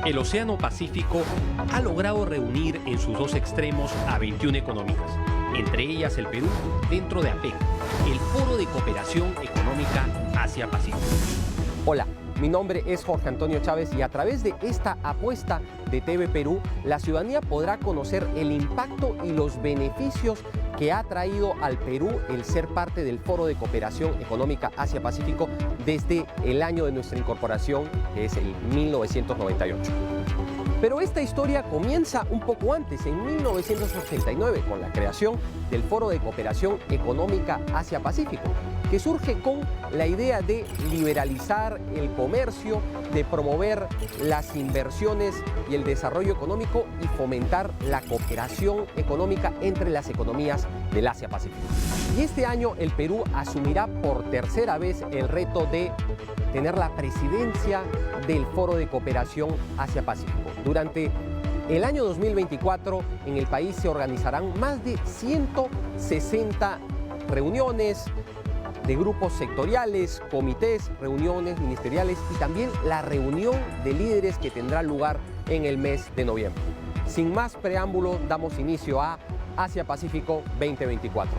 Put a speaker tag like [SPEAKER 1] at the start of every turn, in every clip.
[SPEAKER 1] El Océano Pacífico ha logrado reunir en sus dos extremos a 21 economías, entre ellas el Perú, dentro de APEC, el Foro de Cooperación Económica Asia-Pacífico.
[SPEAKER 2] Hola, mi nombre es Jorge Antonio Chávez y a través de esta apuesta de TV Perú, la ciudadanía podrá conocer el impacto y los beneficios que ha traído al Perú el ser parte del Foro de Cooperación Económica Asia-Pacífico desde el año de nuestra incorporación, que es el 1998. Pero esta historia comienza un poco antes, en 1989, con la creación del Foro de Cooperación Económica Asia-Pacífico, que surge con la idea de liberalizar el comercio, de promover las inversiones y el desarrollo económico y fomentar la cooperación económica entre las economías del Asia-Pacífico. Y este año el Perú asumirá por tercera vez el reto de tener la presidencia del Foro de Cooperación Asia-Pacífico. Durante el año 2024 en el país se organizarán más de 160 reuniones de grupos sectoriales, comités, reuniones ministeriales y también la reunión de líderes que tendrá lugar en el mes de noviembre. Sin más preámbulo, damos inicio a Asia-Pacífico 2024.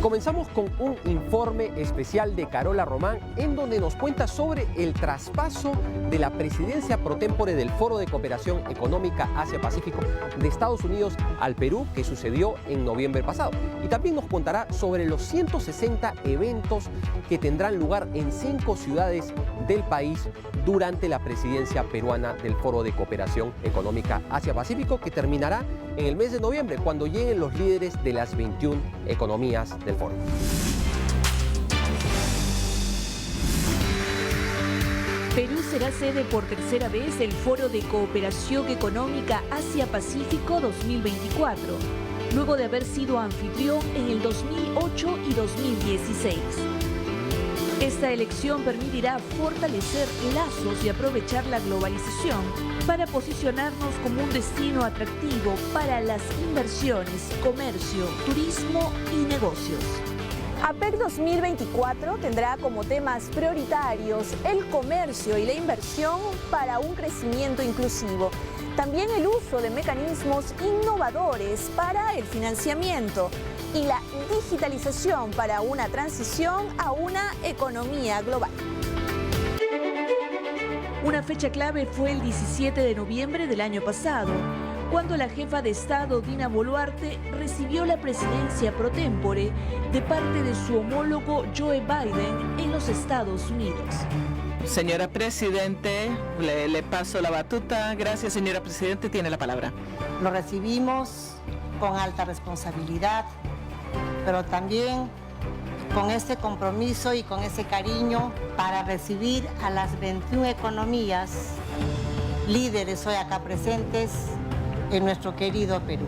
[SPEAKER 2] Comenzamos con un informe especial de Carola Román, en donde nos cuenta sobre el traspaso de la presidencia pro tempore del Foro de Cooperación Económica Asia-Pacífico de Estados Unidos al Perú, que sucedió en noviembre pasado. Y también nos contará sobre los 160 eventos que tendrán lugar en 5 ciudades del país durante la presidencia peruana del Foro de Cooperación Económica Asia-Pacífico, que terminará en el mes de noviembre, cuando lleguen los líderes de las 21 economías del foro.
[SPEAKER 3] Perú será sede por tercera vez del Foro de Cooperación Económica Asia-Pacífico 2024, luego de haber sido anfitrión en el 2008 y 2016. Esta elección permitirá fortalecer lazos y aprovechar la globalización para posicionarnos como un destino atractivo para las inversiones, comercio, turismo y negocios.
[SPEAKER 4] APEC 2024 tendrá como temas prioritarios el comercio y la inversión para un crecimiento inclusivo. También el uso de mecanismos innovadores para el financiamiento y la digitalización para una transición a una economía global.
[SPEAKER 3] Una fecha clave fue el 17 de noviembre del año pasado, cuando la jefa de Estado, Dina Boluarte, recibió la presidencia pro tempore de parte de su homólogo Joe Biden en los Estados Unidos.
[SPEAKER 5] Señora Presidente, le paso la batuta. Gracias, señora Presidente, tiene la palabra.
[SPEAKER 6] Lo recibimos con alta responsabilidad, pero también con ese compromiso y con ese cariño para recibir a las 21 economías líderes hoy acá presentes en nuestro querido Perú.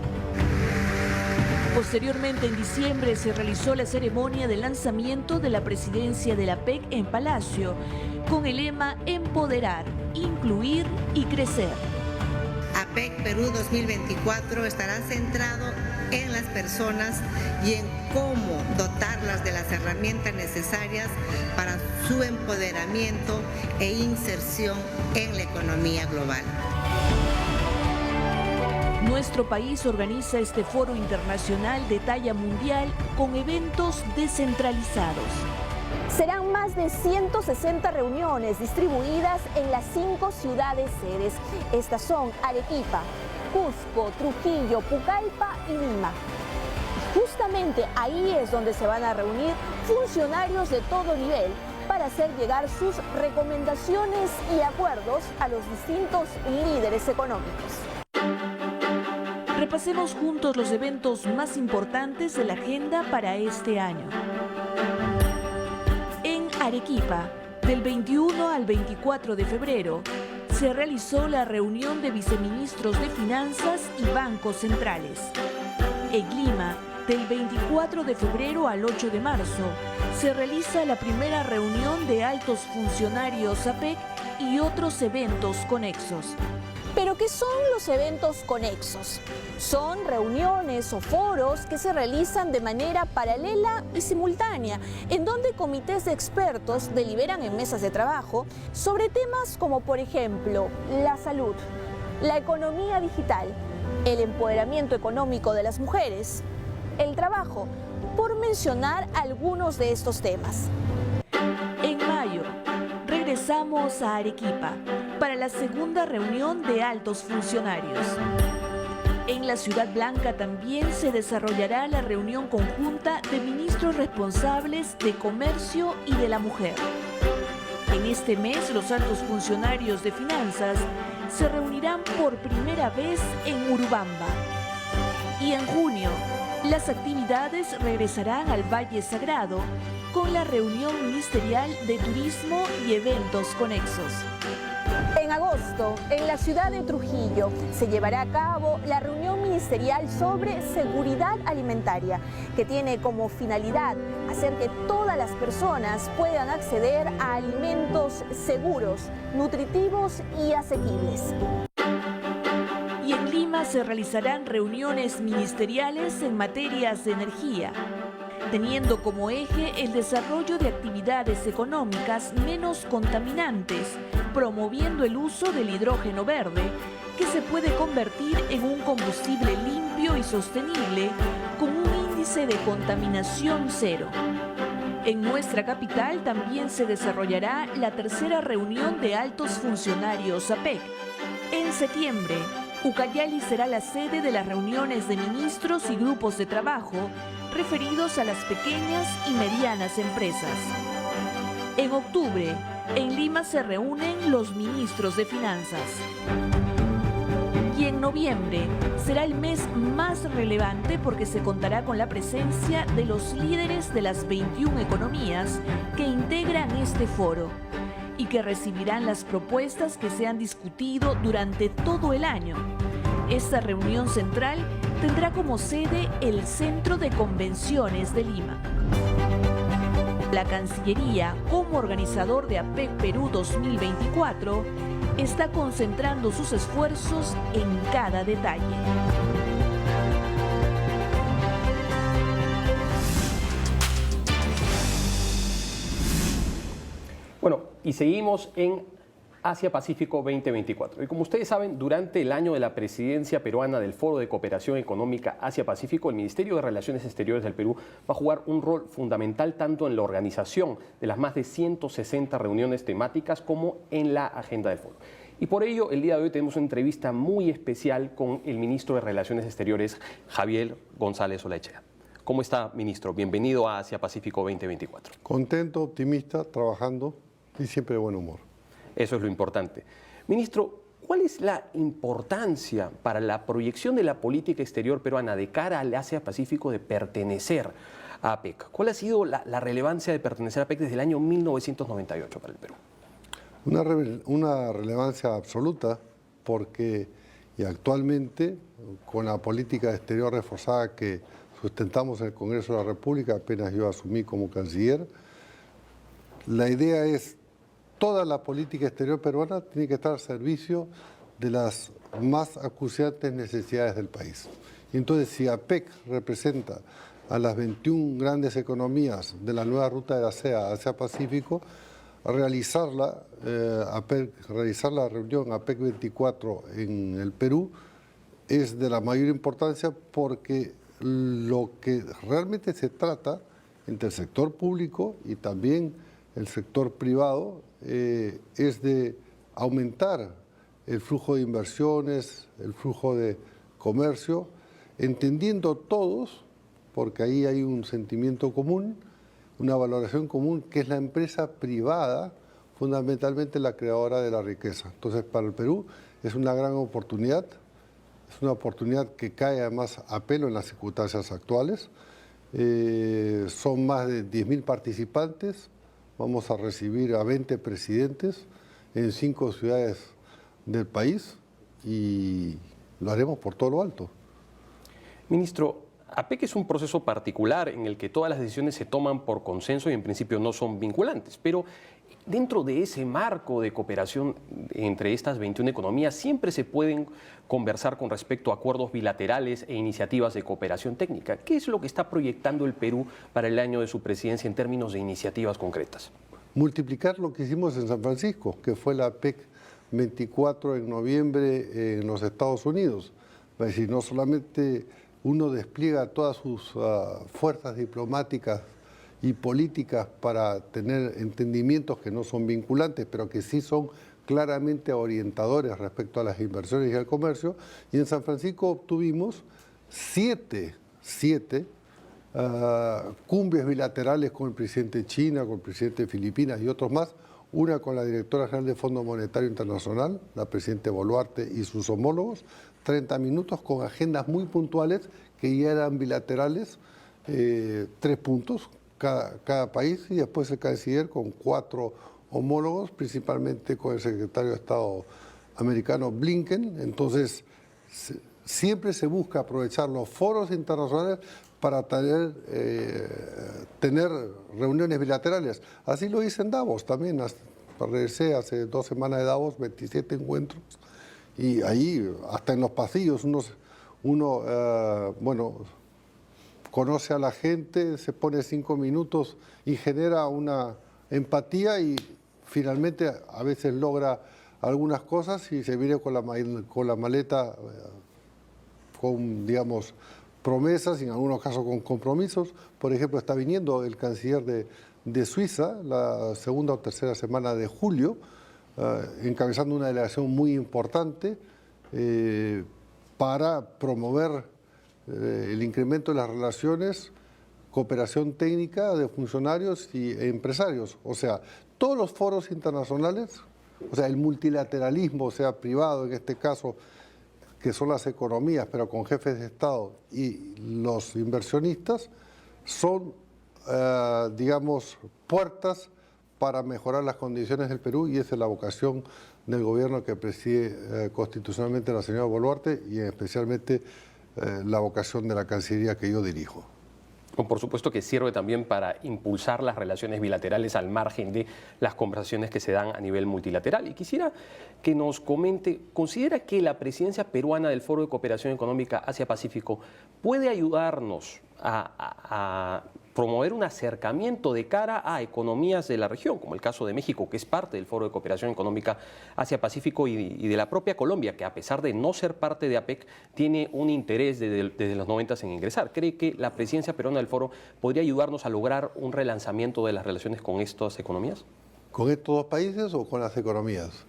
[SPEAKER 3] Posteriormente, en diciembre, se realizó la ceremonia de lanzamiento de la presidencia de la APEC en Palacio, con el lema Empoderar, Incluir y Crecer.
[SPEAKER 7] APEC Perú 2024 estará centrado en las personas y en cómo dotarlas de las herramientas necesarias para su empoderamiento e inserción en la economía global.
[SPEAKER 3] Nuestro país organiza este foro internacional de talla mundial con eventos descentralizados.
[SPEAKER 4] Serán más de 160 reuniones distribuidas en las 5 ciudades sedes. Estas son Arequipa, Cusco, Trujillo, Pucallpa y Lima. Justamente ahí es donde se van a reunir funcionarios de todo nivel para hacer llegar sus recomendaciones y acuerdos a los distintos líderes económicos.
[SPEAKER 3] Repasemos juntos los eventos más importantes de la agenda para este año. En Arequipa, del 21 al 24 de febrero, se realizó la reunión de viceministros de Finanzas y bancos centrales. En Lima, del 24 de febrero al 8 de marzo, se realiza la primera reunión de altos funcionarios APEC y otros eventos conexos.
[SPEAKER 4] ¿Pero qué son los eventos conexos? Son reuniones o foros que se realizan de manera paralela y simultánea, en donde comités de expertos deliberan en mesas de trabajo sobre temas como, por ejemplo, la salud, la economía digital, el empoderamiento económico de las mujeres, el trabajo, por mencionar algunos de estos temas.
[SPEAKER 3] En mayo, regresamos a Arequipa para la segunda reunión de altos funcionarios. En la Ciudad Blanca también se desarrollará la reunión conjunta de ministros responsables de Comercio y de la Mujer. En este mes, los altos funcionarios de finanzas se reunirán por primera vez en Urubamba. Y en junio, las actividades regresarán al Valle Sagrado con la reunión ministerial de turismo y eventos conexos.
[SPEAKER 4] En agosto, en la ciudad de Trujillo, se llevará a cabo la reunión ministerial sobre seguridad alimentaria, que tiene como finalidad hacer que todas las personas puedan acceder a alimentos seguros, nutritivos y asequibles.
[SPEAKER 3] Y en Lima se realizarán reuniones ministeriales en materias de energía, teniendo como eje el desarrollo de actividades económicas menos contaminantes, promoviendo el uso del hidrógeno verde, que se puede convertir en un combustible limpio y sostenible con un índice de contaminación cero. En nuestra capital también se desarrollará la tercera reunión de altos funcionarios APEC. En septiembre, Ucayali será la sede de las reuniones de ministros y grupos de trabajo referidos a las pequeñas y medianas empresas. En octubre, en Lima se reúnen los ministros de finanzas. Y en noviembre será el mes más relevante porque se contará con la presencia de los líderes de las 21 economías que integran este foro y que recibirán las propuestas que se han discutido durante todo el año. Esta reunión central tendrá como sede el Centro de Convenciones de Lima. La Cancillería, como organizador de APEC Perú 2024, está concentrando sus esfuerzos en cada detalle.
[SPEAKER 2] Bueno, y seguimos en Asia-Pacífico 2024. Y como ustedes saben, durante el año de la presidencia peruana del Foro de Cooperación Económica Asia-Pacífico, el Ministerio de Relaciones Exteriores del Perú va a jugar un rol fundamental tanto en la organización de las más de 160 reuniones temáticas como en la agenda del foro. Y por ello, el día de hoy tenemos una entrevista muy especial con el ministro de Relaciones Exteriores, Javier González Olaechea. ¿Cómo está, ministro? Bienvenido a Asia-Pacífico 2024.
[SPEAKER 8] Contento, optimista, trabajando y siempre de buen humor.
[SPEAKER 2] Eso es lo importante. Ministro, ¿cuál es la importancia para la proyección de la política exterior peruana de cara al Asia-Pacífico de pertenecer a APEC? ¿Cuál ha sido la relevancia de pertenecer a APEC desde el año 1998 para el Perú?
[SPEAKER 8] Una relevancia absoluta porque y actualmente, con la política exterior reforzada que sustentamos en el Congreso de la República, apenas yo asumí como canciller, la idea es toda la política exterior peruana tiene que estar al servicio de las más acuciantes necesidades del país. Y entonces, si APEC representa a las 21 grandes economías de la nueva ruta de la seda Asia-Pacífico, realizar la reunión APEC 24 en el Perú es de la mayor importancia porque lo que realmente se trata entre el sector público y también el sector privado es de aumentar el flujo de inversiones, el flujo de comercio, entendiendo todos, porque ahí hay un sentimiento común, una valoración común, que es la empresa privada, fundamentalmente la creadora de la riqueza. Entonces, para el Perú es una gran oportunidad, es una oportunidad que cae además a pelo en las circunstancias actuales. Son más de 10.000 participantes, vamos a recibir a 20 presidentes en 5 ciudades del país y lo haremos por todo lo alto.
[SPEAKER 2] Ministro,
[SPEAKER 1] APEC es un proceso particular en el que todas las decisiones se toman por consenso y en principio no son vinculantes, pero dentro de ese marco de cooperación entre estas 21 economías siempre se pueden conversar con respecto a acuerdos bilaterales e iniciativas de cooperación técnica. ¿Qué es lo que está proyectando el Perú para el año de su presidencia en términos de iniciativas concretas?
[SPEAKER 8] Multiplicar lo que hicimos en San Francisco, que fue la APEC 24 en noviembre en los Estados Unidos. Es decir, no solamente uno despliega todas sus fuerzas diplomáticas y políticas para tener entendimientos que no son vinculantes, pero que sí son claramente orientadores respecto a las inversiones y al comercio. Y en San Francisco obtuvimos siete cumbres bilaterales con el presidente de China, con el presidente de Filipinas y otros más, una con la directora general del Fondo Monetario Internacional, la presidenta Boluarte y sus homólogos, 30 minutos con agendas muy puntuales que ya eran bilaterales, 3 puntos cada país, y después el canciller con 4 homólogos, principalmente con el secretario de Estado americano Blinken. Entonces, siempre se busca aprovechar los foros internacionales para tener reuniones bilaterales. Así lo hice en Davos también. Regresé hace 2 semanas de Davos, 27 encuentros, y ahí, hasta en los pasillos, uno conoce a la gente, se pone 5 minutos y genera una empatía y finalmente a veces logra algunas cosas y se viene con la maleta con, digamos, promesas y en algunos casos con compromisos. Por ejemplo, está viniendo el canciller de Suiza la segunda o tercera semana de julio, encabezando una delegación muy importante para promover el incremento de las relaciones, cooperación técnica de funcionarios y empresarios. O sea, todos los foros internacionales, o sea, el multilateralismo, sea privado en este caso, que son las economías, pero con jefes de Estado y los inversionistas, son, digamos, puertas para mejorar las condiciones del Perú, y esa es la vocación del gobierno que preside constitucionalmente la señora Boluarte y especialmente la vocación de la Cancillería que yo dirijo.
[SPEAKER 1] Por supuesto que sirve también para impulsar las relaciones bilaterales al margen de las conversaciones que se dan a nivel multilateral. Y quisiera que nos comente, ¿considera que la presidencia peruana del Foro de Cooperación Económica Asia-Pacífico puede ayudarnos a promover un acercamiento de cara a economías de la región, como el caso de México, que es parte del Foro de Cooperación Económica Asia-Pacífico, y de la propia Colombia, que a pesar de no ser parte de APEC, tiene un interés desde los 90 en ingresar? ¿Cree que la presidencia peruana del Foro podría ayudarnos a lograr un relanzamiento de las relaciones con estas economías?
[SPEAKER 8] ¿Con estos 2 países o con las economías?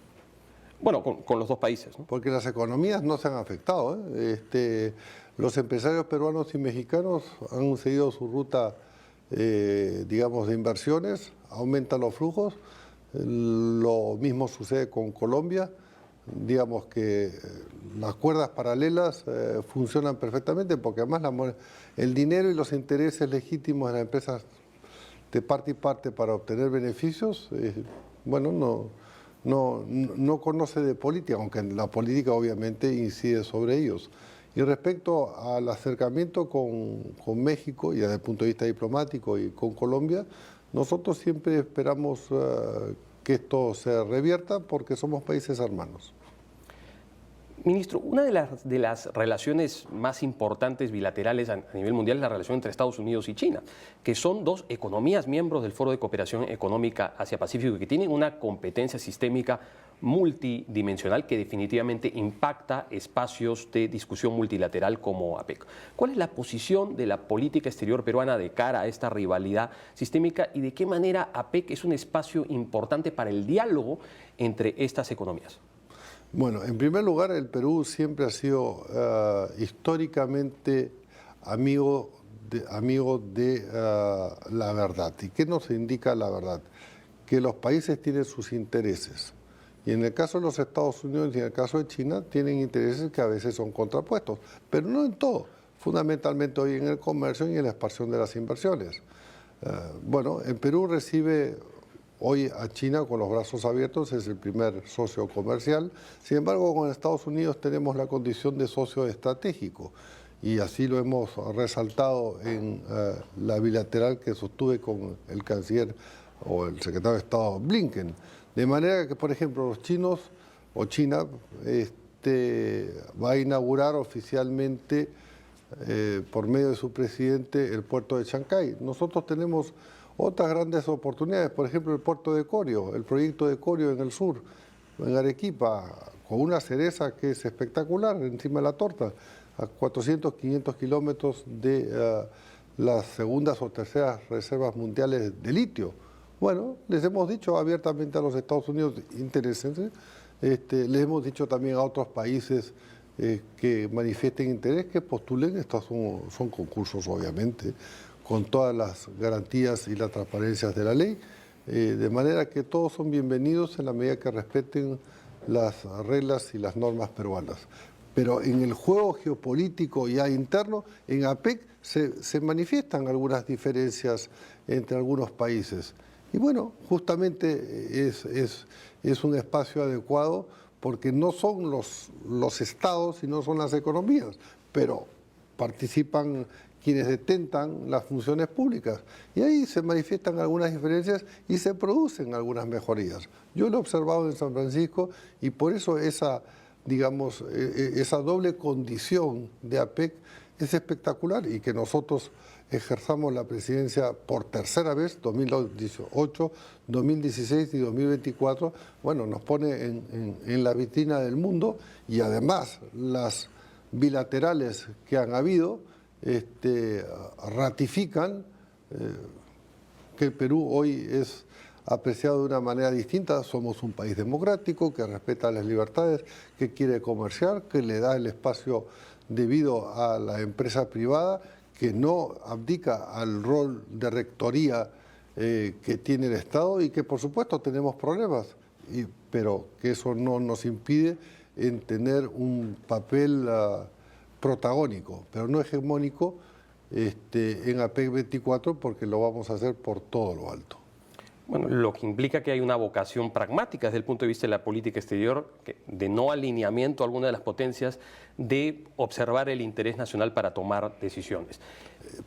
[SPEAKER 1] Bueno, con los 2 países, ¿no?
[SPEAKER 8] Porque las economías no se han afectado, ¿eh? Los empresarios peruanos y mexicanos han seguido su ruta, digamos, de inversiones, aumentan los flujos. Lo mismo sucede con Colombia. Digamos que las cuerdas paralelas funcionan perfectamente, porque además el dinero y los intereses legítimos de las empresas de parte y parte para obtener beneficios, bueno, no conoce de política, aunque la política obviamente incide sobre ellos. Y respecto al acercamiento con México, y desde el punto de vista diplomático, y con Colombia, nosotros siempre esperamos que esto se revierta porque somos países hermanos.
[SPEAKER 1] Ministro, una de las relaciones más importantes bilaterales a nivel mundial es la relación entre Estados Unidos y China, que son 2 economías miembros del Foro de Cooperación Económica Asia-Pacífico y que tienen una competencia sistémica multidimensional que definitivamente impacta espacios de discusión multilateral como APEC. ¿Cuál es la posición de la política exterior peruana de cara a esta rivalidad sistémica y de qué manera APEC es un espacio importante para el diálogo entre estas economías?
[SPEAKER 8] Bueno, en primer lugar, el Perú siempre ha sido históricamente amigo de la verdad. ¿Y qué nos indica la verdad? Que los países tienen sus intereses. Y en el caso de los Estados Unidos y en el caso de China, tienen intereses que a veces son contrapuestos, pero no en todo. Fundamentalmente hoy en el comercio y en la expansión de las inversiones. Bueno, el Perú recibe hoy a China con los brazos abiertos, es el primer socio comercial. Sin embargo, con Estados Unidos tenemos la condición de socio estratégico. y así lo hemos resaltado en la bilateral que sostuve con el canciller o el secretario de Estado Blinken. De manera que, por ejemplo, los chinos o China va a inaugurar oficialmente por medio de su presidente el puerto de Chancay. Nosotros tenemos otras grandes oportunidades, por ejemplo el puerto de Corio, el proyecto de Corio en el sur, en Arequipa, con una cereza que es espectacular encima de la torta, a 400, 500 kilómetros de las segundas o terceras reservas mundiales de litio. Bueno, les hemos dicho abiertamente a los Estados Unidos, interésense, les hemos dicho también a otros países que manifiesten interés, que postulen. Estos son concursos, obviamente, con todas las garantías y las transparencias de la ley, de manera que todos son bienvenidos en la medida que respeten las reglas y las normas peruanas. Pero en el juego geopolítico ya interno, en APEC se manifiestan algunas diferencias entre algunos países. Y bueno, justamente es un espacio adecuado porque no son los estados y no son las economías, pero participan quienes detentan las funciones públicas. Y ahí se manifiestan algunas diferencias y se producen algunas mejorías. Yo lo he observado en San Francisco y por eso esa doble condición de APEC es espectacular, y que nosotros ejerzamos la presidencia por tercera vez, 2018, 2016 y 2024, bueno, nos pone en la vitrina del mundo, y además las bilaterales que han habido ratifican que el Perú hoy es apreciado de una manera distinta. Somos un país democrático que respeta las libertades, que quiere comerciar, que le da el espacio debido a la empresa privada, que no abdica al rol de rectoría que tiene el Estado, y que por supuesto tenemos problemas, pero que eso no nos impide en tener un papel protagónico, pero no hegemónico en APEC 24, porque lo vamos a hacer por todo lo alto.
[SPEAKER 1] Bueno, lo que implica que hay una vocación pragmática desde el punto de vista de la política exterior, de no alineamiento a alguna de las potencias, de observar el interés nacional para tomar decisiones.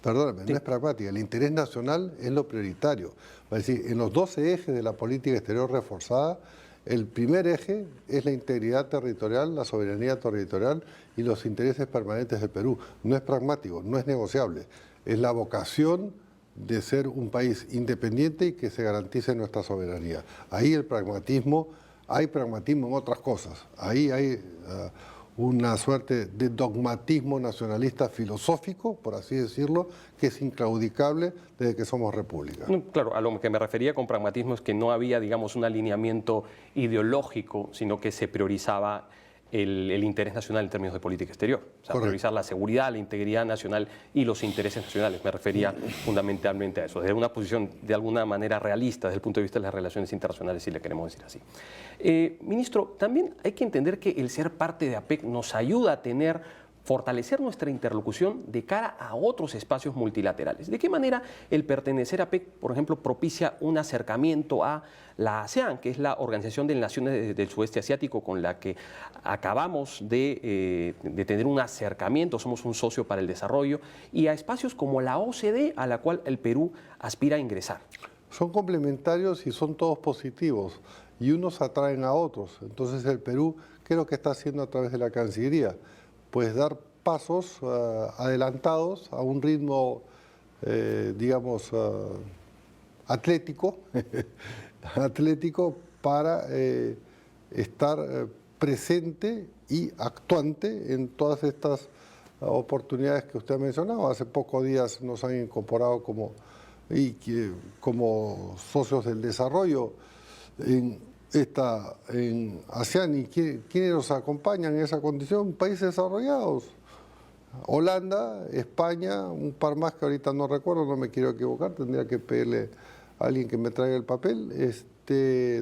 [SPEAKER 8] Perdóname, no es pragmática, el interés nacional es lo prioritario. Es decir, en los 12 ejes de la política exterior reforzada, el primer eje es la integridad territorial, la soberanía territorial y los intereses permanentes del Perú. No es pragmático, no es negociable, es la vocación de ser un país independiente y que se garantice nuestra soberanía. Ahí el pragmatismo, hay pragmatismo en otras cosas. Ahí hay una suerte de dogmatismo nacionalista filosófico, por así decirlo, que es inclaudicable desde que somos república.
[SPEAKER 1] No, claro, a lo que me refería con pragmatismo es que no había, digamos, un alineamiento ideológico, sino que se priorizaba el interés nacional en términos de política exterior. O sea, priorizar la seguridad, la integridad nacional y los intereses nacionales. Me refería fundamentalmente a eso, desde una posición de alguna manera realista desde el punto de vista de las relaciones internacionales, si le queremos decir así. Ministro, también hay que entender que el ser parte de APEC nos ayuda a fortalecer nuestra interlocución de cara a otros espacios multilaterales. ¿De qué manera el pertenecer a APEC, por ejemplo, propicia un acercamiento a la ASEAN, que es la Organización de Naciones del Sudeste Asiático con la que acabamos de tener un acercamiento, somos un socio para el desarrollo, y a espacios como la OCDE, a la cual el Perú aspira a ingresar?
[SPEAKER 8] Son complementarios y son todos positivos, y unos atraen a otros. Entonces el Perú, ¿qué es lo que está haciendo a través de la Cancillería? Pues dar pasos adelantados a un ritmo, digamos, atlético, para estar presente y actuante en todas estas oportunidades que usted ha mencionado. Hace pocos días nos han incorporado como socios del desarrollo en ASEAN. ¿Y quiénes nos acompañan en esa condición? Países desarrollados. Holanda, España, un par más que ahorita no recuerdo, no me quiero equivocar, tendría que pedirle a alguien que me traiga el papel,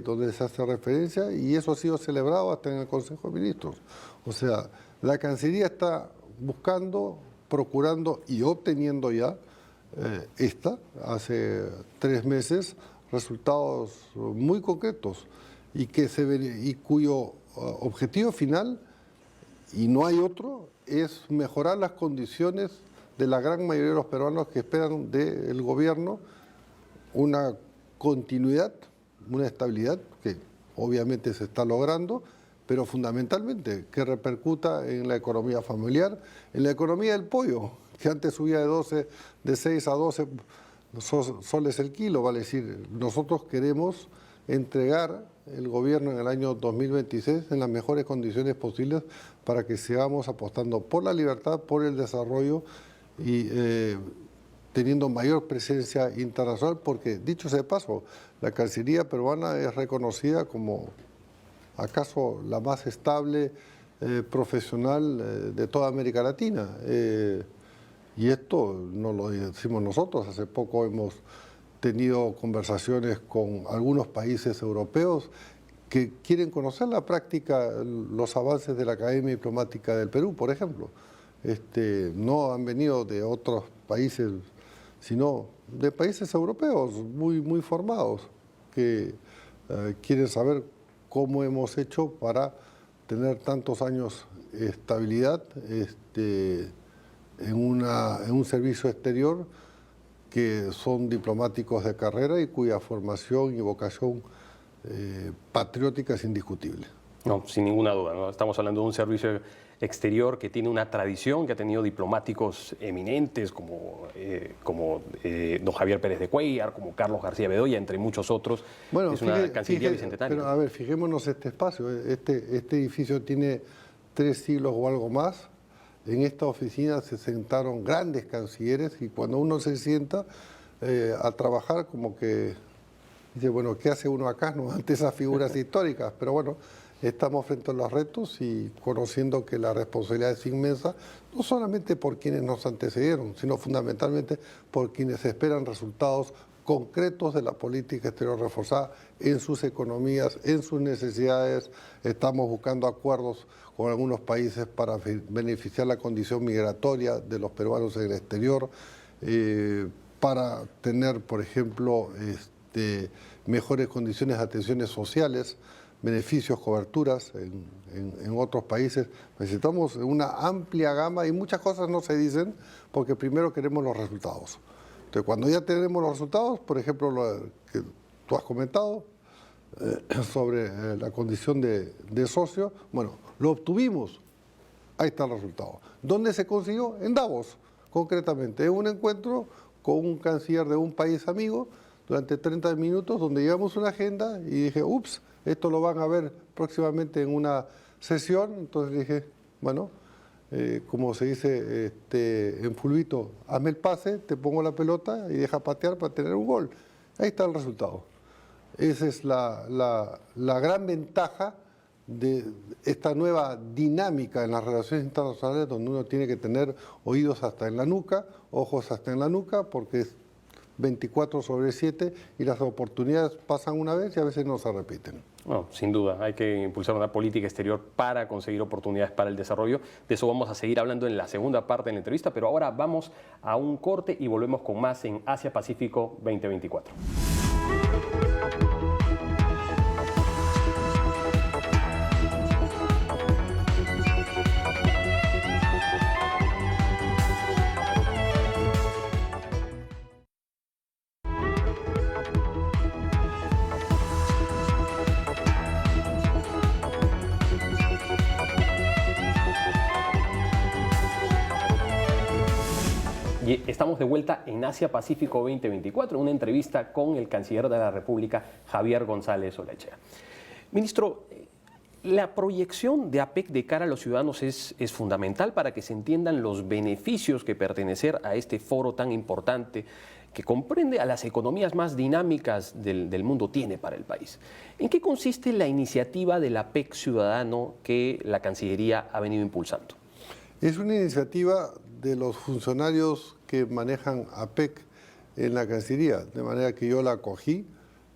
[SPEAKER 8] donde se hace referencia, y eso ha sido celebrado hasta en el Consejo de Ministros. O sea, la Cancillería está buscando, procurando y obteniendo ya hace 3 meses, resultados muy concretos y cuyo objetivo final y no hay otro, es mejorar las condiciones de la gran mayoría de los peruanos que esperan del gobierno una continuidad, una estabilidad que obviamente se está logrando, pero fundamentalmente que repercuta en la economía familiar, en la economía del pollo, que antes subía de 6 a 12 soles el kilo, vale decir, nosotros queremos entregar el gobierno en el año 2026 en las mejores condiciones posibles para que sigamos apostando por la libertad, por el desarrollo y teniendo mayor presencia internacional, porque dicho sea de paso, la Cancillería peruana es reconocida como acaso la más estable, profesional de toda América Latina. Y esto no lo decimos nosotros, hace poco hemos tenido conversaciones con algunos países europeos que quieren conocer la práctica, los avances de la Academia Diplomática del Perú, por ejemplo. No han venido de otros países, sino de países europeos muy formados, que quieren saber cómo hemos hecho para tener tantos años de estabilidad en un servicio exterior que son diplomáticos de carrera y cuya formación y vocación patriótica es indiscutible.
[SPEAKER 1] No, sin ninguna duda, ¿no? Estamos hablando de un servicio exterior que tiene una tradición, que ha tenido diplomáticos eminentes como don Javier Pérez de Cuellar, como Carlos García Bedoya, entre muchos otros.
[SPEAKER 8] Bueno,
[SPEAKER 1] es una Cancillería bicentenaria.
[SPEAKER 8] Pero a ver, fijémonos este espacio. Este edificio tiene 3 siglos o algo más. En esta oficina se sentaron grandes cancilleres y cuando uno se sienta a trabajar como que dice, bueno, ¿qué hace uno acá, no? Ante esas figuras históricas? Pero bueno, estamos frente a los retos y conociendo que la responsabilidad es inmensa, no solamente por quienes nos antecedieron, sino fundamentalmente por quienes esperan resultados concretos de la política exterior reforzada en sus economías, en sus necesidades. Estamos buscando acuerdos con algunos países para beneficiar la condición migratoria de los peruanos en el exterior, para tener, por ejemplo, mejores condiciones de atenciones sociales, beneficios, coberturas en otros países. Necesitamos una amplia gama y muchas cosas no se dicen porque primero queremos los resultados. Entonces, cuando ya tenemos los resultados, por ejemplo, lo que tú has comentado sobre la condición de socio, bueno, lo obtuvimos, ahí está el resultado. ¿Dónde se consiguió? En Davos, concretamente, en un encuentro con un canciller de un país amigo durante 30 minutos, donde llevamos una agenda y dije, ups, esto lo van a ver próximamente en una sesión. Entonces dije, bueno, como se dice en fulbito, hazme el pase, te pongo la pelota y deja patear para tener un gol. Ahí está el resultado. Esa es la gran ventaja de esta nueva dinámica en las relaciones internacionales, donde uno tiene que tener oídos hasta en la nuca, ojos hasta en la nuca, porque es 24/7 y las oportunidades pasan una vez y a veces no se repiten.
[SPEAKER 1] No, sin duda, hay que impulsar una política exterior para conseguir oportunidades para el desarrollo. De eso vamos a seguir hablando en la segunda parte de la entrevista, pero ahora vamos a un corte y volvemos con más en Asia Pacífico 2024. Y estamos de vuelta en Asia Pacífico 2024, una entrevista con el canciller de la República, Javier González Olaechea. Ministro, la proyección de APEC de cara a los ciudadanos es fundamental para que se entiendan los beneficios que pertenecer a este foro tan importante que comprende a las economías más dinámicas del mundo tiene para el país. ¿En qué consiste la iniciativa del APEC ciudadano que la Cancillería ha venido impulsando?
[SPEAKER 8] Es una iniciativa de los funcionarios que manejan APEC en la Cancillería, de manera que yo la acogí.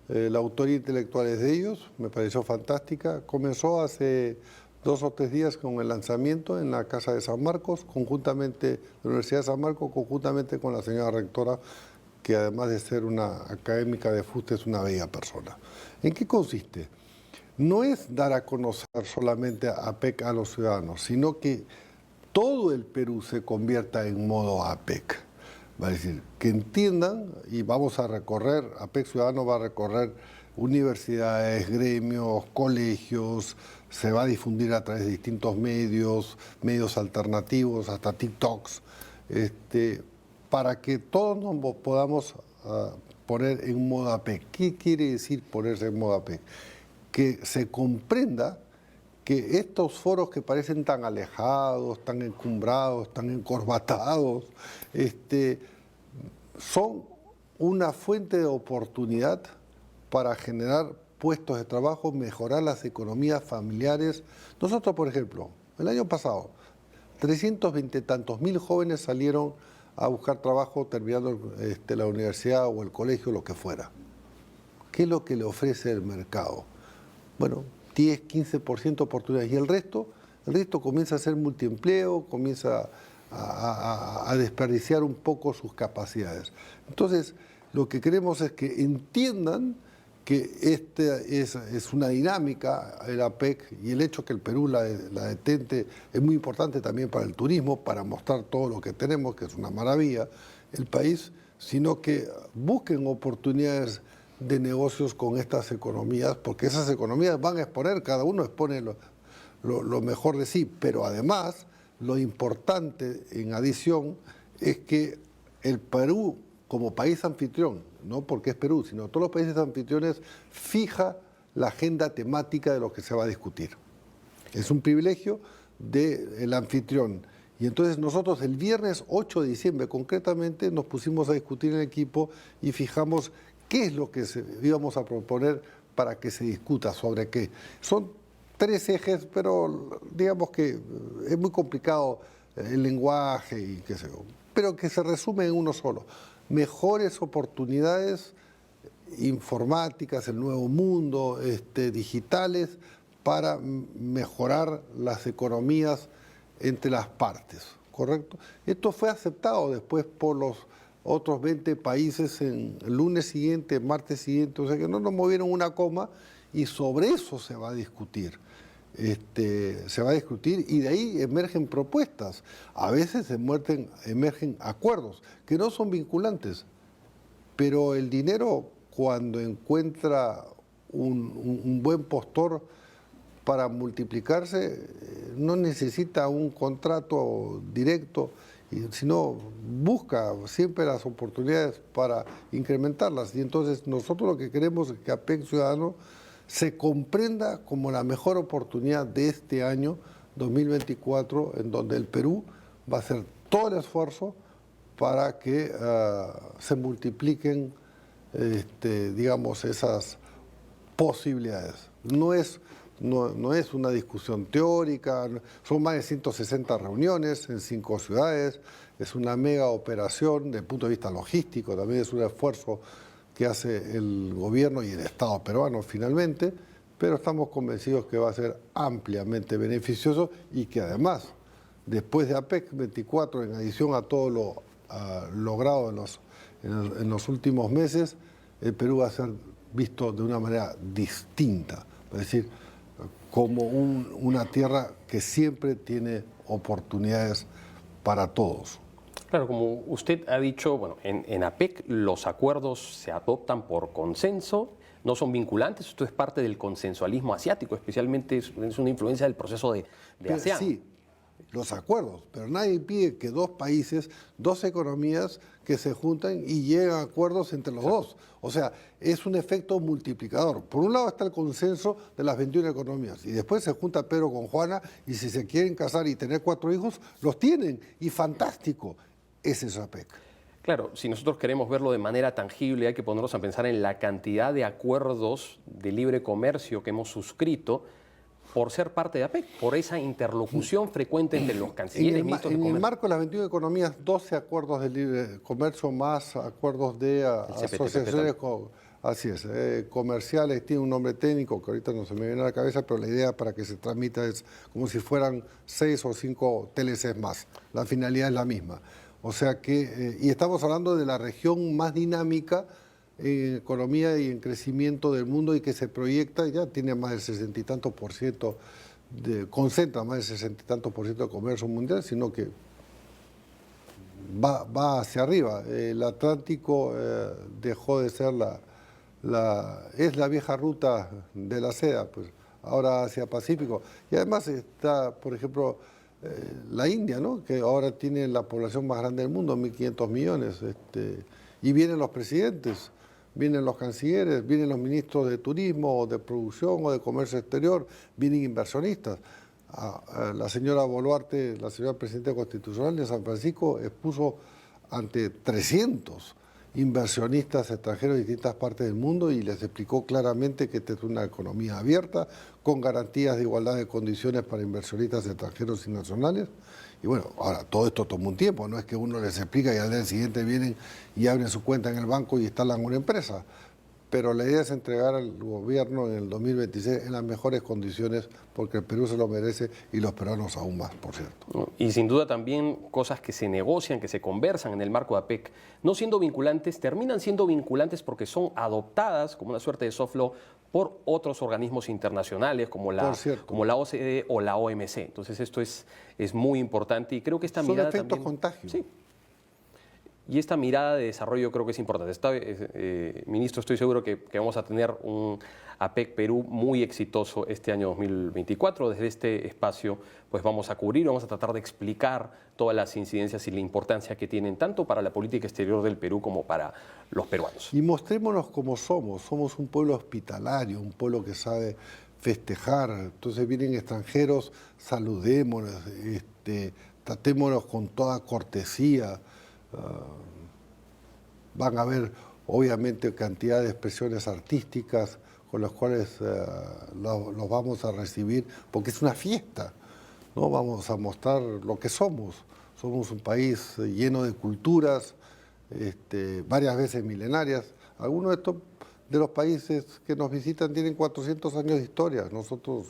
[SPEAKER 8] La autoría intelectual es de ellos, me pareció fantástica. Comenzó hace 2 o 3 días con el lanzamiento en la Casa de San Marcos, conjuntamente, de la Universidad de San Marcos, conjuntamente con la señora rectora, que además de ser una académica de fuste es una bella persona. ¿En qué consiste? no es dar a conocer solamente a APEC a los ciudadanos, sino que todo el Perú se convierta en modo APEC. Va a decir, que entiendan, y vamos a recorrer, APEC Ciudadano va a recorrer universidades, gremios, colegios, se va a difundir a través de distintos medios, medios alternativos, hasta TikToks, para que todos nos podamos poner en modo APEC. ¿Qué quiere decir ponerse en modo APEC? Que se comprenda que estos foros que parecen tan alejados, tan encumbrados, tan encorbatados, son una fuente de oportunidad para generar puestos de trabajo, mejorar las economías familiares. Nosotros, por ejemplo, el año pasado, 320 y tantos mil jóvenes salieron a buscar trabajo terminando la universidad o el colegio, lo que fuera. ¿Qué es lo que le ofrece el mercado? Bueno, 10, 15% oportunidades. Y el resto comienza a ser multiempleo, comienza a desperdiciar un poco sus capacidades. Entonces, lo que queremos es que entiendan que esta es una dinámica, el APEC, y el hecho que el Perú la detente es muy importante también para el turismo, para mostrar todo lo que tenemos, que es una maravilla, el país, sino que busquen oportunidades de negocios con estas economías, porque esas economías van a exponer, cada uno expone lo mejor de sí, pero además lo importante en adición es que el Perú como país anfitrión, no porque es Perú, sino todos los países anfitriones, fija la agenda temática de lo que se va a discutir. Es un privilegio del anfitrión. Y entonces nosotros el viernes 8 de diciembre concretamente nos pusimos a discutir en el equipo y fijamos qué es lo que íbamos a proponer para que se discuta sobre qué. Son 3 ejes, pero digamos que es muy complicado el lenguaje y qué sé yo, pero que se resume en uno solo. Mejores oportunidades informáticas, el nuevo mundo, digitales, para mejorar las economías entre las partes, ¿correcto? Esto fue aceptado después por los otros 20 países en el lunes siguiente, martes siguiente, o sea que no nos movieron una coma y sobre eso se va a discutir. Se va a discutir y de ahí emergen propuestas. A veces emergen acuerdos que no son vinculantes, pero el dinero cuando encuentra un buen postor para multiplicarse no necesita un contrato directo, sino busca siempre las oportunidades para incrementarlas. Y entonces nosotros lo que queremos es que APEC Ciudadano se comprenda como la mejor oportunidad de este año 2024, en donde el Perú va a hacer todo el esfuerzo para que se multipliquen, digamos, esas posibilidades. No es una discusión teórica, son más de 160 reuniones en 5 ciudades, es una mega operación desde el punto de vista logístico, también es un esfuerzo que hace el gobierno y el Estado peruano finalmente, pero estamos convencidos que va a ser ampliamente beneficioso y que además, después de APEC 24, en adición a todo lo logrado en los últimos meses, el Perú va a ser visto de una manera distinta, es decir, como una tierra que siempre tiene oportunidades para todos.
[SPEAKER 1] Claro, como usted ha dicho, bueno, en APEC los acuerdos se adoptan por consenso, no son vinculantes, esto es parte del consensualismo asiático, especialmente es una influencia del proceso de ASEAN.
[SPEAKER 8] Sí, los acuerdos, pero nadie pide que 2 países, 2 economías que se juntan y lleguen a acuerdos entre los dos. O sea, es un efecto multiplicador. Por un lado está el consenso de las 21 economías y después se junta Pedro con Juana y si se quieren casar y tener 4 hijos, los tienen y fantástico. Ese es APEC.
[SPEAKER 1] Claro, si nosotros queremos verlo de manera tangible, hay que ponernos a pensar en la cantidad de acuerdos de libre comercio que hemos suscrito por ser parte de APEC, por esa interlocución frecuente entre los cancilleres y ministros de comercio.
[SPEAKER 8] En el marco de las 21 economías, 12 acuerdos de libre comercio más acuerdos de asociaciones, así es, comerciales, tiene un nombre técnico que ahorita no se me viene a la cabeza, pero la idea para que se transmita es como si fueran 6 o 5 TLCs más. La finalidad es la misma. O sea que, y estamos hablando de la región más dinámica en economía y en crecimiento del mundo y que se proyecta, ya tiene más del 60 y tantos por ciento, concentra más del 60 y tantos por ciento de comercio mundial, sino que va hacia arriba. El Atlántico dejó de ser es la vieja ruta de la seda, pues ahora hacia Pacífico. Y además está, por ejemplo, la India, ¿no? Que ahora tiene la población más grande del mundo, 1.500 millones. Y vienen los presidentes, vienen los cancilleres, vienen los ministros de turismo, o de producción o de comercio exterior, vienen inversionistas. La señora Boluarte, la señora presidenta constitucional de San Francisco, expuso ante 300 inversionistas extranjeros de distintas partes del mundo y les explicó claramente que esta es una economía abierta, con garantías de igualdad de condiciones para inversionistas extranjeros y nacionales. Y bueno, ahora todo esto toma un tiempo, no es que uno les explica y al día siguiente vienen y abren su cuenta en el banco y instalan una empresa. Pero la idea es entregar al gobierno en el 2026 en las mejores condiciones, porque el Perú se lo merece y los peruanos aún más, por cierto.
[SPEAKER 1] Y sin duda también cosas que se negocian, que se conversan en el marco de APEC, no siendo vinculantes, terminan siendo vinculantes porque son adoptadas como una suerte de soft law por otros organismos internacionales como la OCDE o la OMC. Entonces esto es muy importante y creo que esta mirada
[SPEAKER 8] son efectos
[SPEAKER 1] también,
[SPEAKER 8] contagio.
[SPEAKER 1] Sí. Y esta mirada de desarrollo creo que es importante. Ministro, estoy seguro que vamos a tener un APEC Perú muy exitoso este año 2024. Desde este espacio pues vamos a cubrir, vamos a tratar de explicar todas las incidencias y la importancia que tienen tanto para la política exterior del Perú como para los peruanos.
[SPEAKER 8] Y mostrémonos como somos. Somos un pueblo hospitalario, un pueblo que sabe festejar. Entonces vienen extranjeros, saludémonos, tratémonos con toda cortesía. Van a haber obviamente cantidad de expresiones artísticas con las cuales los vamos a recibir, porque es una fiesta, ¿no? Vamos a mostrar lo que somos. Somos un país lleno de culturas, varias veces milenarias. Algunos de los países que nos visitan tienen 400 años de historia. Nosotros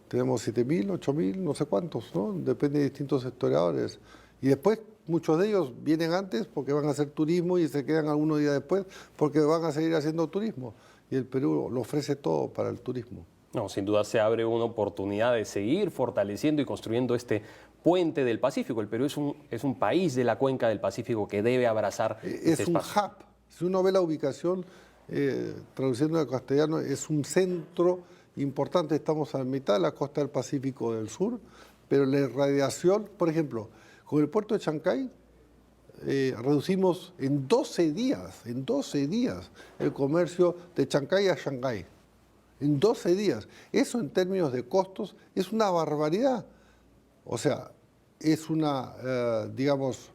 [SPEAKER 8] tenemos 7.000, 8.000, no sé cuántos, ¿no? Depende de distintos historiadores. Y después muchos de ellos vienen antes porque van a hacer turismo y se quedan algunos días después porque van a seguir haciendo turismo. Y el Perú lo ofrece todo para el turismo.
[SPEAKER 1] No, sin duda se abre una oportunidad de seguir fortaleciendo y construyendo este puente del Pacífico. El Perú es un país de la cuenca del Pacífico que debe abrazar este
[SPEAKER 8] espacio. Es un hub. Si uno ve la ubicación, traduciendo al castellano, es un centro importante. Estamos a la mitad de la costa del Pacífico del Sur, pero la irradiación, por ejemplo, con el puerto de Chancay reducimos en 12 días el comercio de Chancay a Shanghái. En 12 días. Eso en términos de costos es una barbaridad. O sea, es digamos,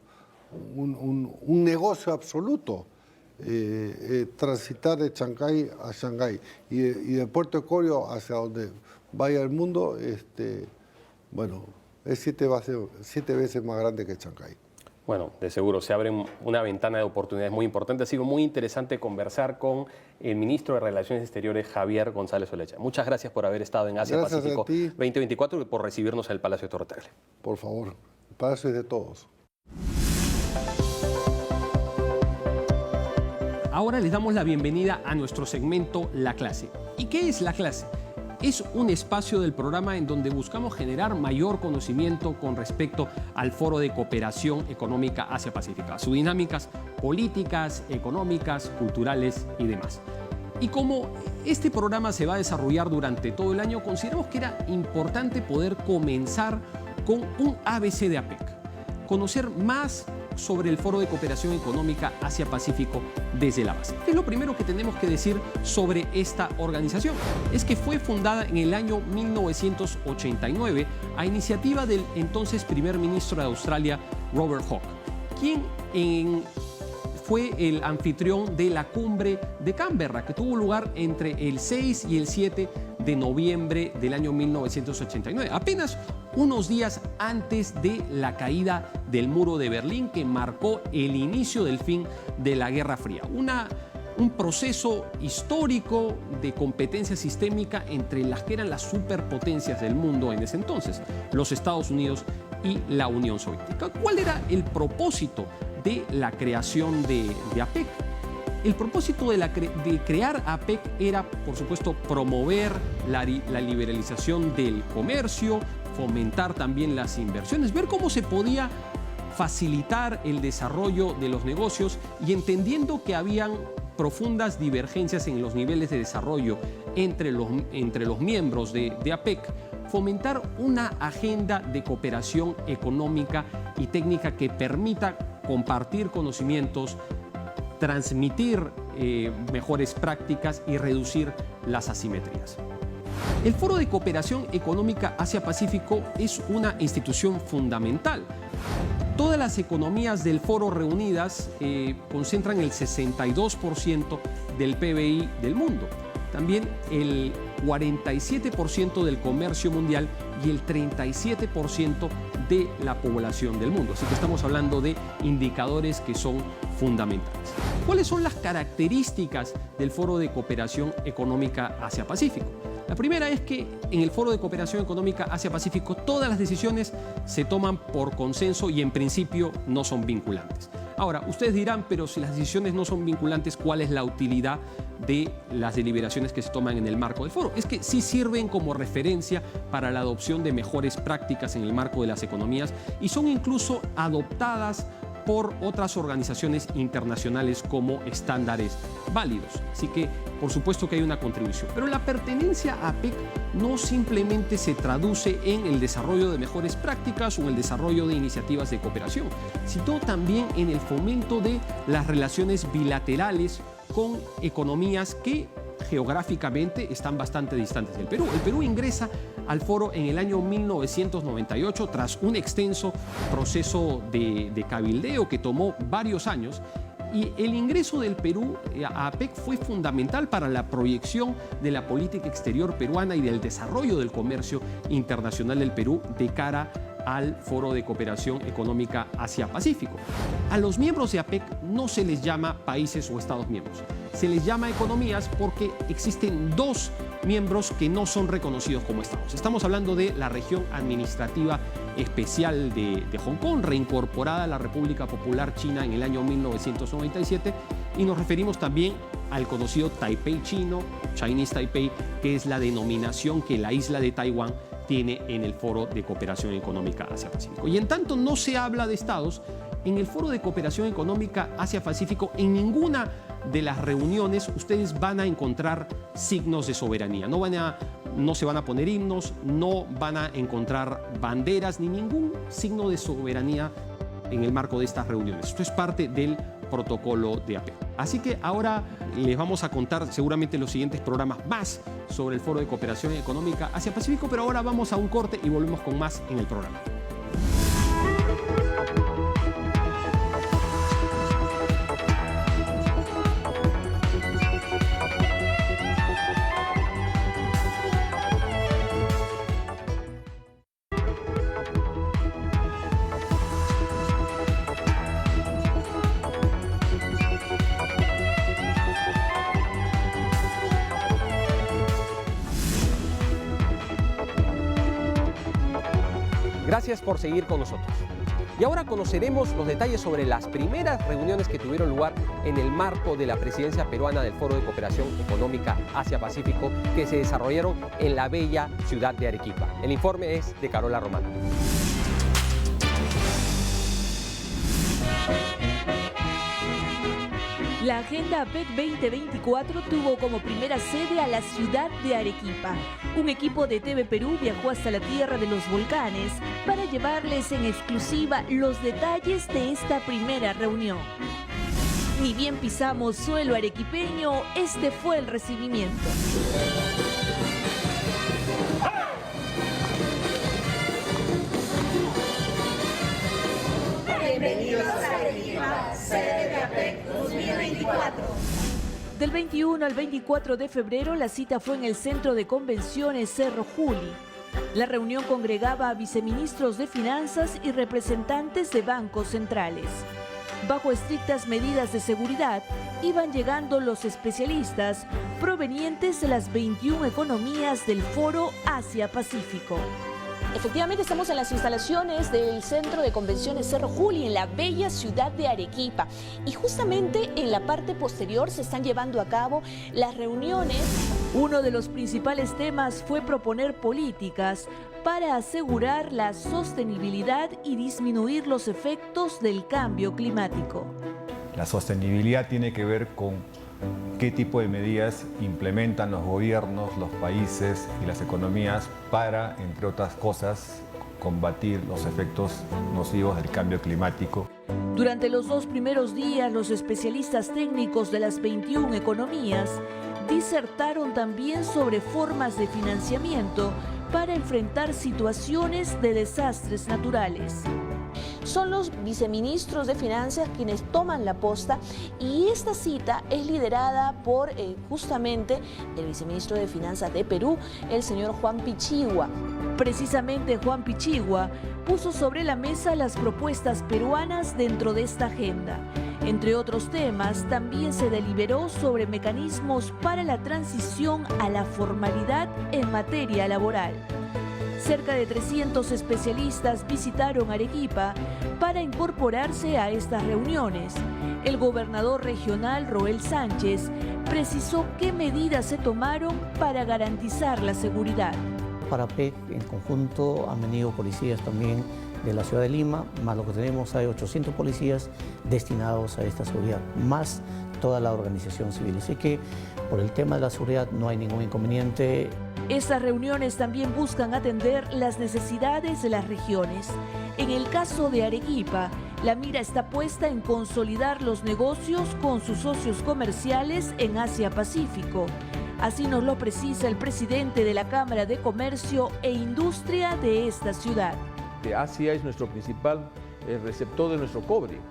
[SPEAKER 8] un negocio absoluto transitar de Chancay a Shanghái y del puerto de Corio hacia donde vaya el mundo, bueno, es 7 veces más grande que Chancay.
[SPEAKER 1] Bueno, de seguro se abre una ventana de oportunidades muy importante. Ha sido muy interesante conversar con el ministro de Relaciones Exteriores, Javier González Olecha. Muchas gracias por haber estado en Asia Pacífico 2024 y por recibirnos en el Palacio de Torre Tagle.
[SPEAKER 8] Por favor, el Palacio es de todos.
[SPEAKER 1] Ahora les damos la bienvenida a nuestro segmento La Clase. ¿Y qué es La Clase? Es un espacio del programa en donde buscamos generar mayor conocimiento con respecto al Foro de Cooperación Económica Asia-Pacífica, sus dinámicas políticas, económicas, culturales y demás. Y como este programa se va a desarrollar durante todo el año, consideramos que era importante poder comenzar con un ABC de APEC, conocer más sobre el Foro de Cooperación Económica Asia-Pacífico desde la base. ¿Qué es lo primero que tenemos que decir sobre esta organización? Es que fue fundada en el año 1989 a iniciativa del entonces primer ministro de Australia, Robert Hawke, quien fue el anfitrión de la cumbre de Canberra, que tuvo lugar entre el 6 y el 7 de noviembre del año 1989, apenas unos días antes de la caída del muro de Berlín, que marcó el inicio del fin de la Guerra Fría. Un proceso histórico de competencia sistémica entre las que eran las superpotencias del mundo en ese entonces, los Estados Unidos y la Unión Soviética. ¿Cuál era el propósito de la creación de APEC?
[SPEAKER 2] El propósito de crear APEC era, por supuesto, promover la liberalización del comercio, fomentar también las inversiones, ver cómo se podía facilitar el desarrollo de los negocios y entendiendo que habían profundas divergencias en los niveles de desarrollo entre los miembros de APEC, fomentar una agenda de cooperación económica y técnica que permita compartir conocimientos, transmitir mejores prácticas y reducir las asimetrías. El Foro de Cooperación Económica Asia-Pacífico es una institución fundamental. Todas las economías del foro reunidas concentran el 62% del PBI del mundo. También el 47% del comercio mundial y el 37% de la población del mundo. Así que estamos hablando de indicadores que son fundamentales. ¿Cuáles son las características del Foro de Cooperación Económica Asia-Pacífico? La primera es que en el Foro de Cooperación Económica Asia-Pacífico todas las decisiones se toman por consenso y en principio no son vinculantes. Ahora, ustedes dirán, pero si las decisiones no son vinculantes, ¿cuál es la utilidad de las deliberaciones que se toman en el marco del foro? Es que sí sirven como referencia para la adopción de mejores prácticas en el marco de las economías y son incluso adoptadas por otras organizaciones internacionales como estándares válidos. Así que, por supuesto que hay una contribución. Pero la pertenencia a APEC no simplemente se traduce en el desarrollo de mejores prácticas o en el desarrollo de iniciativas de cooperación, sino también en el fomento de las relaciones bilaterales con economías que geográficamente están bastante distantes del Perú. El Perú ingresa al foro en el año 1998 tras un extenso proceso de cabildeo que tomó varios años. Y el ingreso del Perú a APEC fue fundamental para la proyección de la política exterior peruana y del desarrollo del comercio internacional del Perú de cara al Foro de Cooperación Económica Asia-Pacífico. A los miembros de APEC no se les llama países o estados miembros, se les llama economías porque existen dos miembros que no son reconocidos como estados. Estamos hablando de la región administrativa especial de Hong Kong, reincorporada a la República Popular China en el año 1997, y nos referimos también al conocido Taipei chino, Chinese Taipei, que es la denominación que la isla de Taiwán tiene en el Foro de Cooperación Económica Asia-Pacífico. Y en tanto no se habla de estados, en el Foro de Cooperación Económica Asia-Pacífico, en ninguna de las reuniones ustedes van a encontrar signos de soberanía. No se van a poner himnos, no van a encontrar banderas ni ningún signo de soberanía en el marco de estas reuniones. Esto es parte del protocolo de APEC. Así que ahora les vamos a contar seguramente en los siguientes programas más sobre el Foro de Cooperación Económica Asia-Pacífico, pero ahora vamos a un corte y volvemos con más en el programa. Gracias por seguir con nosotros. Y ahora conoceremos los detalles sobre las primeras reuniones que tuvieron lugar en el marco de la presidencia peruana del Foro de Cooperación Económica Asia-Pacífico que se desarrollaron en la bella ciudad de Arequipa. El informe es de Carola Román.
[SPEAKER 3] La Agenda APEC 2024 tuvo como primera sede a la ciudad de Arequipa. Un equipo de TV Perú viajó hasta la tierra de los volcanes para llevarles en exclusiva los detalles de esta primera reunión. Ni bien pisamos suelo arequipeño, este fue el recibimiento.
[SPEAKER 4] Bienvenidos a Arequipa, sede de APEC 2024.
[SPEAKER 3] Del 21 al 24 de febrero, la cita fue en el Centro de Convenciones Cerro Juli. La reunión congregaba a viceministros de Finanzas y representantes de bancos centrales. Bajo estrictas medidas de seguridad, iban llegando los especialistas provenientes de las 21 economías del Foro Asia-Pacífico.
[SPEAKER 4] Efectivamente estamos en las instalaciones del Centro de Convenciones Cerro Juli, en la bella ciudad de Arequipa. Y justamente en la parte posterior se están llevando a cabo las reuniones.
[SPEAKER 3] Uno de los principales temas fue proponer políticas para asegurar la sostenibilidad y disminuir los efectos del cambio climático.
[SPEAKER 9] La sostenibilidad tiene que ver con qué tipo de medidas implementan los gobiernos, los países y las economías para, entre otras cosas, combatir los efectos nocivos del cambio climático.
[SPEAKER 3] Durante los 2 primeros días, los especialistas técnicos de las 21 economías disertaron también sobre formas de financiamiento para enfrentar situaciones de desastres naturales.
[SPEAKER 4] Son los viceministros de Finanzas quienes toman la posta y esta cita es liderada por justamente el viceministro de Finanzas de Perú, el señor Juan Pichigua.
[SPEAKER 3] Precisamente Juan Pichigua puso sobre la mesa las propuestas peruanas dentro de esta agenda. Entre otros temas, también se deliberó sobre mecanismos para la transición a la formalidad en materia laboral. Cerca de 300 especialistas visitaron Arequipa para incorporarse a estas reuniones. El gobernador regional, Roel Sánchez, precisó qué medidas se tomaron para garantizar la seguridad.
[SPEAKER 10] Para APEC, en conjunto, han venido policías también de la ciudad de Lima, más lo que tenemos hay 800 policías destinados a esta seguridad, más toda la organización civil. Así que por el tema de la seguridad no hay ningún inconveniente.
[SPEAKER 3] Estas reuniones también buscan atender las necesidades de las regiones. En el caso de Arequipa, la mira está puesta en consolidar los negocios con sus socios comerciales en Asia-Pacífico. Así nos lo precisa el presidente de la Cámara de Comercio e Industria de esta ciudad.
[SPEAKER 11] Asia es nuestro principal receptor de nuestro cobre.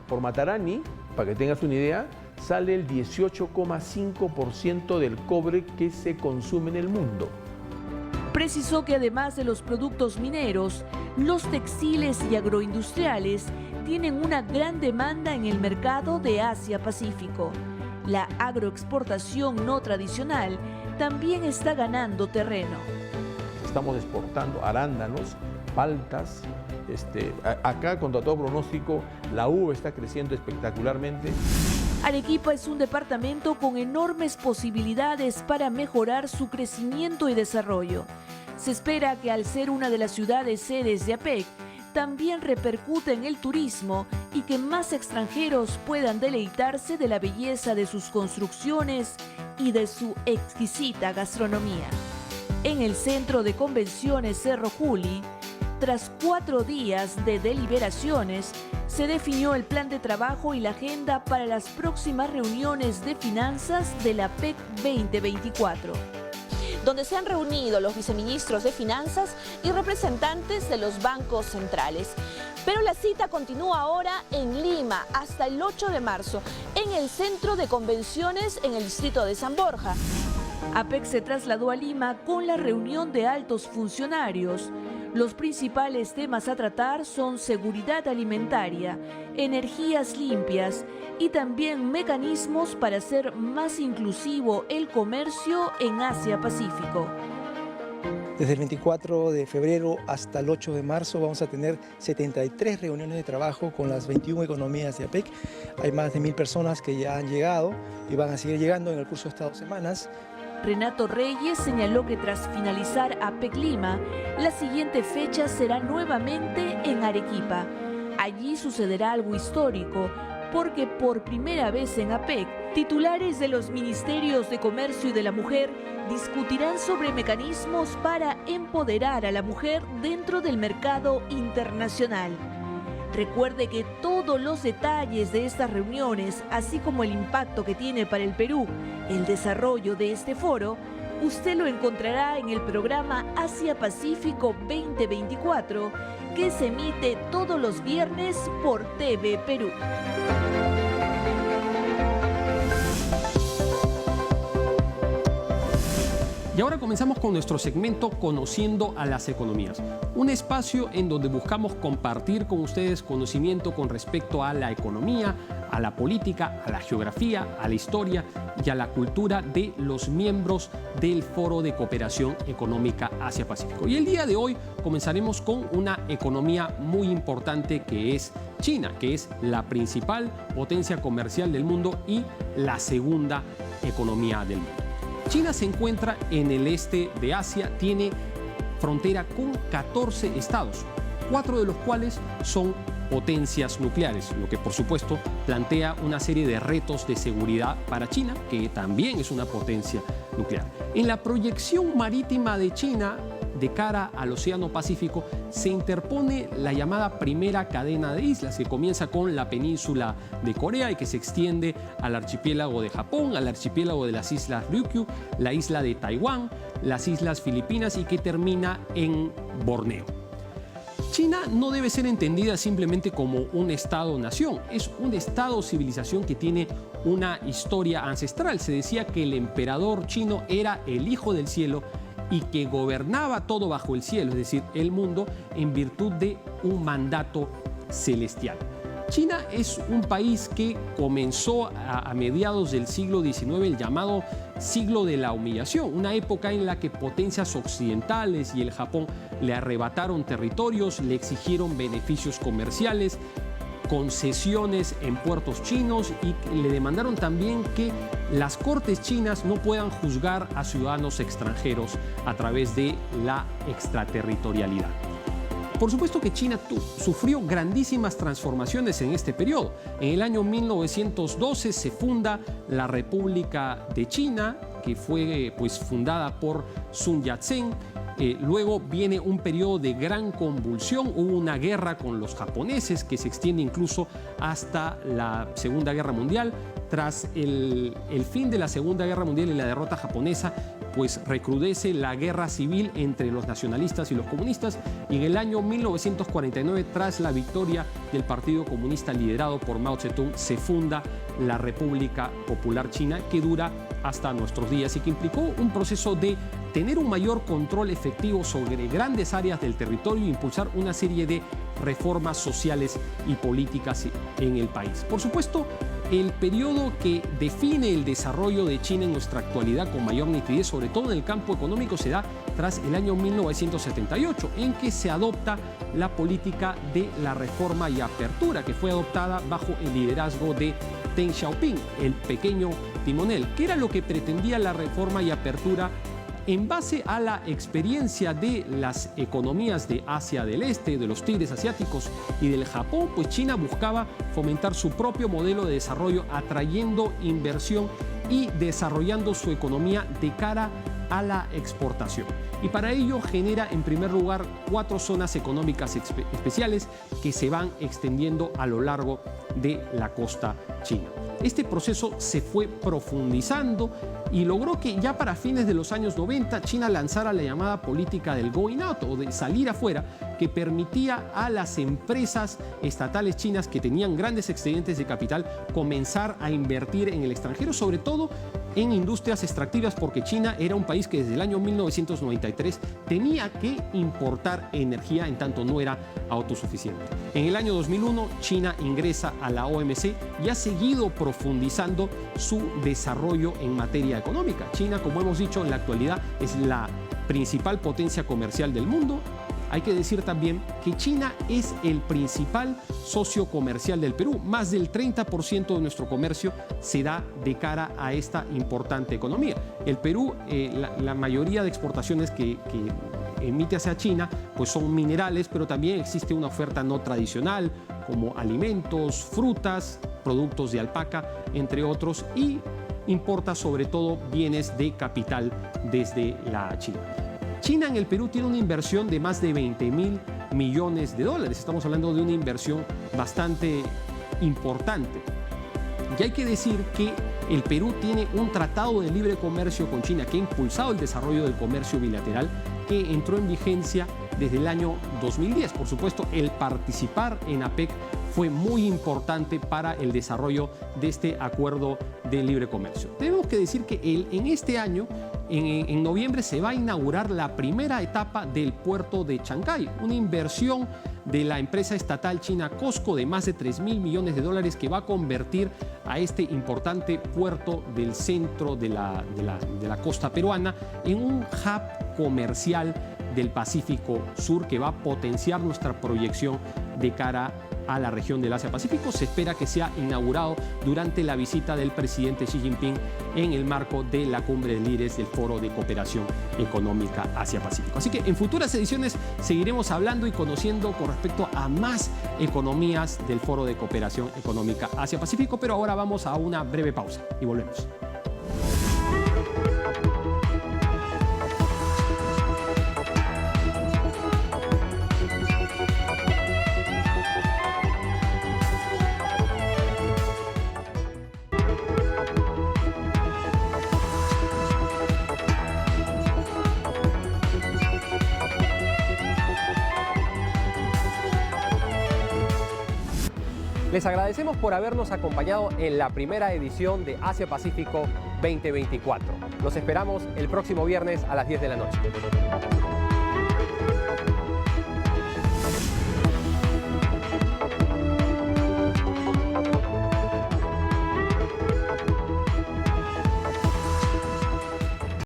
[SPEAKER 11] Por Matarani, para que tengas una idea, sale el 18,5% del cobre que se consume en el mundo.
[SPEAKER 3] Precisó que además de los productos mineros, los textiles y agroindustriales tienen una gran demanda en el mercado de Asia-Pacífico. La agroexportación no tradicional también está ganando terreno.
[SPEAKER 11] Estamos exportando arándanos, paltas. Acá, contra todo pronóstico, la uva está creciendo espectacularmente.
[SPEAKER 3] Arequipa es un departamento con enormes posibilidades para mejorar su crecimiento y desarrollo. Se espera que al ser una de las ciudades sedes de APEC, también repercute en el turismo y que más extranjeros puedan deleitarse de la belleza de sus construcciones y de su exquisita gastronomía. En el Centro de Convenciones Cerro Juli, tras 4 días de deliberaciones, se definió el plan de trabajo y la agenda para las próximas reuniones de finanzas de la APEC 2024.
[SPEAKER 4] Donde se han reunido los viceministros de Finanzas y representantes de los bancos centrales. Pero la cita continúa ahora en Lima hasta el 8 de marzo, en el Centro de Convenciones en el distrito de San Borja.
[SPEAKER 3] APEC se trasladó a Lima con la reunión de altos funcionarios. Los principales temas a tratar son seguridad alimentaria, energías limpias y también mecanismos para hacer más inclusivo el comercio en Asia-Pacífico.
[SPEAKER 12] Desde el 24 de febrero hasta el 8 de marzo vamos a tener 73 reuniones de trabajo con las 21 economías de APEC. Hay más de 1000 personas que ya han llegado y van a seguir llegando en el curso de estas 2 semanas.
[SPEAKER 3] Renato Reyes señaló que tras finalizar APEC Lima, la siguiente fecha será nuevamente en Arequipa. Allí sucederá algo histórico, porque por primera vez en APEC, titulares de los Ministerios de Comercio y de la Mujer discutirán sobre mecanismos para empoderar a la mujer dentro del mercado internacional. Recuerde que todos los detalles de estas reuniones, así como el impacto que tiene para el Perú el desarrollo de este foro, usted lo encontrará en el programa Asia-Pacífico 2024, que se emite todos los viernes por TV Perú.
[SPEAKER 1] Y ahora comenzamos con nuestro segmento Conociendo a las Economías, un espacio en donde buscamos compartir con ustedes conocimiento con respecto a la economía, a la política, a la geografía, a la historia y a la cultura de los miembros del Foro de Cooperación Económica Asia-Pacífico. Y el día de hoy comenzaremos con una economía muy importante que es China, que es la principal potencia comercial del mundo y la segunda economía del mundo. China se encuentra en el este de Asia, tiene frontera con 14 estados, 4 de los cuales son potencias nucleares, lo que por supuesto plantea una serie de retos de seguridad para China, que también es una potencia nuclear. En la proyección marítima de China de cara al Océano Pacífico se interpone la llamada primera cadena de islas, que comienza con la península de Corea y que se extiende al archipiélago de Japón, al archipiélago de las islas Ryukyu, la isla de Taiwán, las islas Filipinas y que termina en Borneo. China no debe ser entendida simplemente como un Estado-nación, es un Estado-civilización que tiene una historia ancestral. Se decía que el emperador chino era el hijo del cielo y que gobernaba todo bajo el cielo, es decir, el mundo, en virtud de un mandato celestial. China es un país que comenzó a mediados del siglo XIX, el llamado siglo de la humillación, una época en la que potencias occidentales y el Japón le arrebataron territorios, le exigieron beneficios comerciales, concesiones en puertos chinos y le demandaron también que las cortes chinas no puedan juzgar a ciudadanos extranjeros a través de la extraterritorialidad. Por supuesto que China sufrió grandísimas transformaciones en este periodo. En el año 1912 se funda la República de China, que fue fundada por Sun Yat-sen. Luego viene un periodo de gran convulsión, hubo una guerra con los japoneses que se extiende incluso hasta la Segunda Guerra Mundial. Tras el fin de la Segunda Guerra Mundial y la derrota japonesa, pues recrudece la guerra civil entre los nacionalistas y los comunistas, y en el año 1949, tras la victoria del Partido Comunista liderado por Mao Zedong, se funda la República Popular China, que dura hasta nuestros días y que implicó un proceso de tener un mayor control efectivo sobre grandes áreas del territorio e impulsar una serie de reformas sociales y políticas en el país. Por supuesto, el periodo que define el desarrollo de China en nuestra actualidad con mayor nitidez, sobre todo en el campo económico, se da tras el año 1978, en que se adopta la política de la reforma y apertura, que fue adoptada bajo el liderazgo de Deng Xiaoping, el pequeño timonel. ¿Qué era lo que pretendía la reforma y apertura? En base a la experiencia de las economías de Asia del Este, de los tigres asiáticos y del Japón, pues China buscaba fomentar su propio modelo de desarrollo, atrayendo inversión y desarrollando su economía de cara a la exportación. Y para ello genera en primer lugar 4 zonas económicas especiales que se van extendiendo a lo largo de la costa china. Este proceso se fue profundizando y logró que ya para fines de los años 90 China lanzara la llamada política del going out, o de salir afuera, que permitía a las empresas estatales chinas que tenían grandes excedentes de capital comenzar a invertir en el extranjero, sobre todo en industrias extractivas, porque China era un país que desde el año 1993 tenía que importar energía en tanto no era autosuficiente. En el año 2001 China ingresa a la OMC y ha seguido profundizando su desarrollo en materia económica. China, como hemos dicho, en la actualidad es la principal potencia comercial del mundo. Hay que decir también que China es el principal socio comercial del Perú. Más del 30% de nuestro comercio se da de cara a esta importante economía. El Perú, la mayoría de exportaciones que emite hacia China, pues son minerales, pero también existe una oferta no tradicional, como alimentos, frutas, productos de alpaca, entre otros, y importa sobre todo bienes de capital desde la China. China en el Perú tiene una inversión de más de 20.000 millones de dólares. Estamos hablando de una inversión bastante importante. Y hay que decir que el Perú tiene un tratado de libre comercio con China que ha impulsado el desarrollo del comercio bilateral, que entró en vigencia desde el año 2010. Por supuesto, el participar en APEC fue muy importante para el desarrollo de este acuerdo de libre comercio. Tenemos que decir que en este año, en noviembre, se va a inaugurar la primera etapa del puerto de Chancay, una inversión de la empresa estatal china COSCO de más de 3.000 millones de dólares que va a convertir a este importante puerto del centro de la costa peruana en un hub comercial del Pacífico Sur que va a potenciar nuestra proyección de cara a la región del Asia-Pacífico. Se espera que sea inaugurado durante la visita del presidente Xi Jinping en el marco de la cumbre de líderes del Foro de Cooperación Económica Asia-Pacífico. Así que en futuras ediciones seguiremos hablando y conociendo con respecto a más economías del Foro de Cooperación Económica Asia-Pacífico, pero ahora vamos a una breve pausa y volvemos.
[SPEAKER 2] Les agradecemos por habernos acompañado en la primera edición de Asia Pacífico 2024. Los esperamos el próximo viernes a las 10 de la noche.